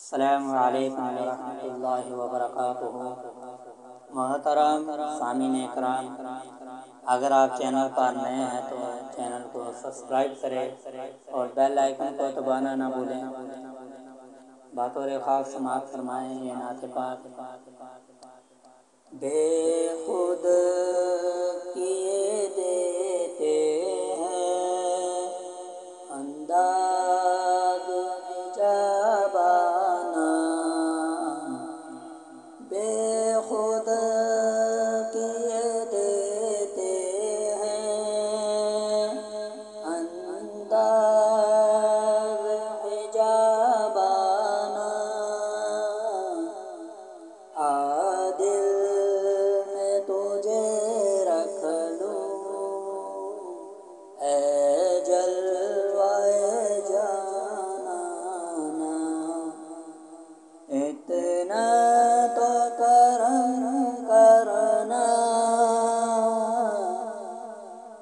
السلام علیکم ورحمۃ اللہ وبرکاتہ۔ محترم سامعین کرام، اگر آپ چینل پر نئے ہیں تو چینل کو سبسکرائب کریں اور بیل آئیکن کو دبانا نہ بھولیں۔ بطور خاص سماعت فرمائیں یہ نعت پاک۔ بے خود کیے دیتے ہیں انداز جبانہ، بے خود کیے دیتے ہیں انداز جبانہ، دل میں تجھے رکھ لوں اے جلوۂ جانانا، اتنا تو کرم کرنا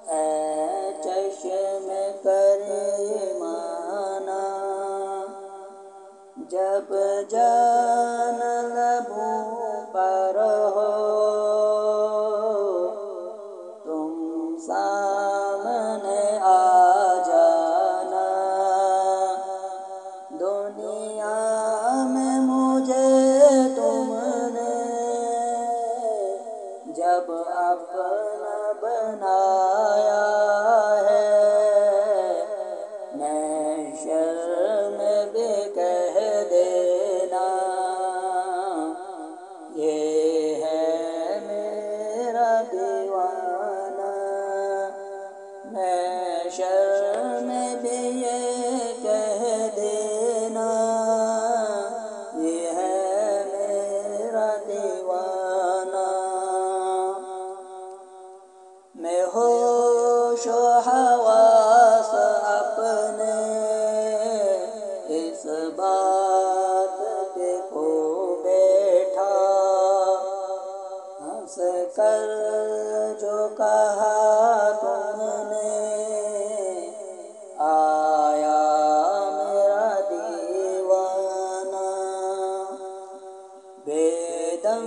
اے چشم کریمانہ، جب جان لبوں پر ہو تم سامنے آ جانا، دنیا میں مجھے تم نے جب اپنا بنایا ہے، محشر میں بھی کہہ دینا یہ ہے میرا دیوانہ، محشر میں بھی یہ کہہ دینا یہ ہے میرا دیوانہ۔ میں ہوش و حواس اپنے اس بات پہ کھو بیٹھا، ہنس کر جو کہا تم نے آیا میرا دیوانہ، بے دم